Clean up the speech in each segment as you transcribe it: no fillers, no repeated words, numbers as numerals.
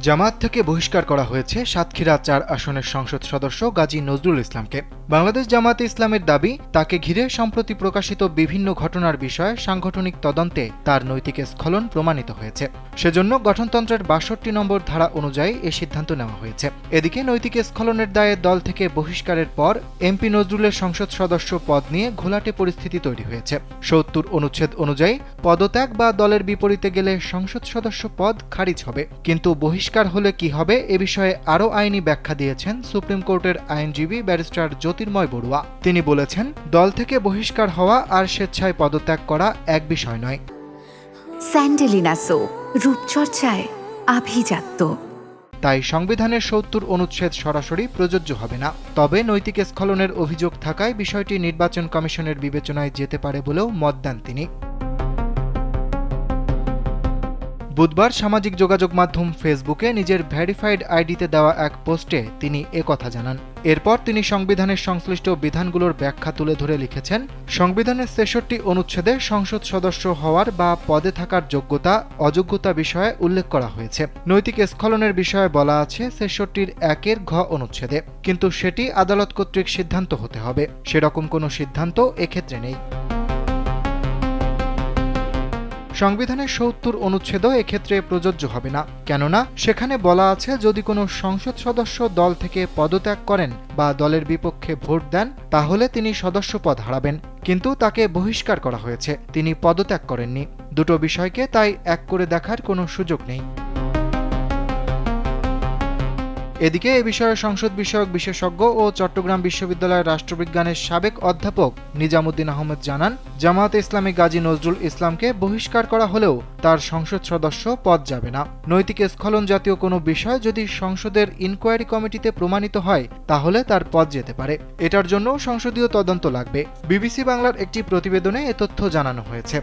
জামায়াত থেকে বহিষ্কার করা হয়েছে সাতক্ষীরা ৪ আসনের সংসদ সদস্য গাজী নজরুল ইসলামকে। বাংলাদেশ জামায়াতে ইসলামের দাবি, তাকে ঘিরে সম্প্রতি প্রকাশিত বিভিন্ন ঘটনার বিষয়ে সাংগঠনিক তদন্তে তার নৈতিক স্খলন প্রমাণিত হয়েছে। সেজন্য গঠনতন্ত্রের ৬২ নম্বর ধারা অনুযায়ী এ সিদ্ধান্ত নেওয়া হয়েছে। এদিকে নৈতিক স্খলনের দায়ে দল থেকে বহিষ্কারের পর এমপি নজরুলের সংসদ সদস্য পদ নিয়ে ঘোলাটে পরিস্থিতি তৈরি হয়েছে। ৭০ অনুচ্ছেদ অনুযায়ী পদত্যাগ বা দলের বিপরীতে গেলে সংসদ সদস্য পদ খারিজ হবে, কিন্তু বহিষ্কার হলে কি হবে এ বিষয়ে আরও আইনি ব্যাখ্যা দিয়েছেন সুপ্রিম কোর্টের আইনজীবী ব্যারিস্টার জ্যোতির্ময় বড়ুয়া। তিনি বলেছেন, দল থেকে বহিষ্কার হওয়া আর স্বেচ্ছায় পদত্যাগ করা এক বিষয় নয়। স্যান্ডেলিনা সো, রূপচর্চায় আভিজাত্য। তাই সংবিধানের ৭০ অনুচ্ছেদ সরাসরি প্রযোজ্য হবে না। তবে নৈতিক স্খলনের অভিযোগ থাকায় বিষয়টি নির্বাচন কমিশনের বিবেচনায় যেতে পারে বলেও মত দেন তিনি। বুধবার সামাজিক যোগাযোগ মাধ্যম ফেসবুকে নিজের ভেরিফাইড আইডিতে দেওয়া এক পোস্টে তিনি একথা জানান। এরপর তিনি সংবিধানের সংশ্লিষ্ট বিধানগুলোর ব্যাখ্যা তুলে ধরে লিখেছেন, সংবিধানের ৬৩ অনুচ্ছেদে সংসদ সদস্য হওয়ার বা পদে থাকার যোগ্যতা অযোগ্যতা বিষয়ে উল্লেখ করা হয়েছে। নৈতিক স্খলনের বিষয়ে বলা আছে ৬৩-র ১-এর ঘ অনুচ্ছেদে, কিন্তু সেটি আদালত কর্তৃক সিদ্ধান্ত হতে হবে। সেরকম কোনো সিদ্ধান্ত এক্ষেত্রে নেই। সংবিধানের ৭০ অনুচ্ছেদও এক্ষেত্রে প্রযোজ্য হবে না, কেননা সেখানে বলা আছে যদি কোনো সংসদ সদস্য দল থেকে পদত্যাগ করেন বা দলের বিপক্ষে ভোট দেন তাহলে তিনি সদস্য পদ হারাবেন, কিন্তু তাকে বহিষ্কার করা হয়েছে, তিনি পদত্যাগ করেননি। দুটো বিষয়কে তাই এক করে দেখার কোনো সুযোগ নেই। এদিকে এ বিষয়ে সংসদ বিষয়ক বিশেষজ্ঞ ও চট্টগ্রাম বিশ্ববিদ্যালয়ের রাষ্ট্রবিজ্ঞানের সাবেক অধ্যাপক নিজামুদ্দিন আহমেদ জানান, জামায়াতে ইসলামী গাজী নজরুল ইসলামকে বহিষ্কার করা হলেও তার সংসদ সদস্য পদ যাবে না। নৈতিক স্খলন জাতীয় কোনো বিষয় যদি সংসদের ইনকোয়ারি কমিটিতে প্রমাণিত হয় তাহলে তার পদ যেতে পারে। এটার জন্য সংসদীয় তদন্ত লাগবে। বিবিসি বাংলার একটি প্রতিবেদনে এ তথ্য জানানো হয়েছে।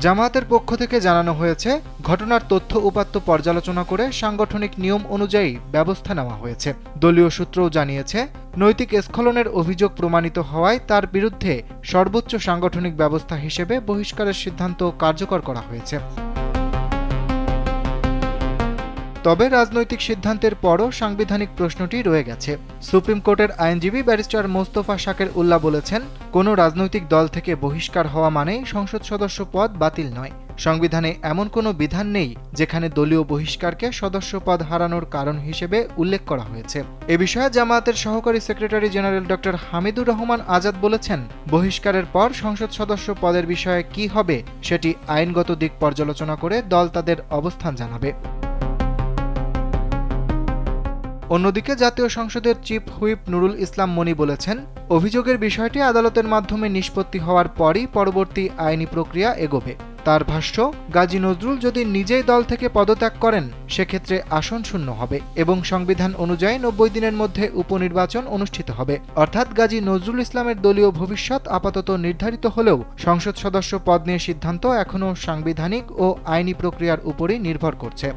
জামায়াতের পক্ষ থেকে জানানো হয়েছে, ঘটনার তথ্য উপাত্ত পর্যালোচনা করে সাংগঠনিক নিয়ম অনুযায়ী ব্যবস্থা নেওয়া হয়েছে। দলীয় সূত্রও জানিয়েছে, নৈতিক স্খলনের অভিযোগ প্রমাণিত হওয়ায় তার বিরুদ্ধে সর্বোচ্চ সাংগঠনিক ব্যবস্থা হিসেবে বহিষ্কারের সিদ্ধান্ত কার্যকর করা হয়েছে। তবে রাজনৈতিক সিদ্ধান্তের পরও সাংবিধানিক প্রশ্নটি রয়ে গেছে। সুপ্রিম কোর্টের আইনজীবী ব্যারিস্টার মোস্তফা শাকের উল্লাহ বলেছেন, কোনো রাজনৈতিক দল থেকে বহিষ্কার হওয়া মানেই সংসদ সদস্য পদ বাতিল নয়। সংবিধানে এমন কোনো বিধান নেই যেখানে দলীয় বহিষ্কারকে সদস্য পদ হারানোর কারণ হিসেবে উল্লেখ করা হয়েছে। এ বিষয়ে জামায়াতের সহকারী secretary general doctor Hamidur Rahman Azad বলেছেন, বহিষ্কারের পর সংসদ সদস্য পদের বিষয়ে কি হবে সেটি আইনগত দিক পর্যালোচনা করে দল তাদের অবস্থান জানাবে। অন্যদিকে জাতীয় সংসদের চিফ হুইপ নুরুল ইসলাম মনি বলেছেন, অভিযোগের বিষয়টি আদালতের মাধ্যমে নিষ্পত্তি হওয়ার পরই পরবর্তী আইনি প্রক্রিয়া এগোবে। তার ভাষ্য, গাজী নজরুল যদি নিজেই দল থেকে পদত্যাগ করেন সেক্ষেত্রে আসন শূন্য হবে এবং সংবিধান অনুযায়ী ৯০ দিনের মধ্যে উপনির্বাচন অনুষ্ঠিত হবে। অর্থাৎ গাজী নজরুল ইসলামের দলীয় ভবিষ্যৎ আপাতত নির্ধারিত হলেও সংসদ সদস্য পদ নিয়ে সিদ্ধান্ত এখনও সাংবিধানিক ও আইনি প্রক্রিয়ার উপরই নির্ভর করছে।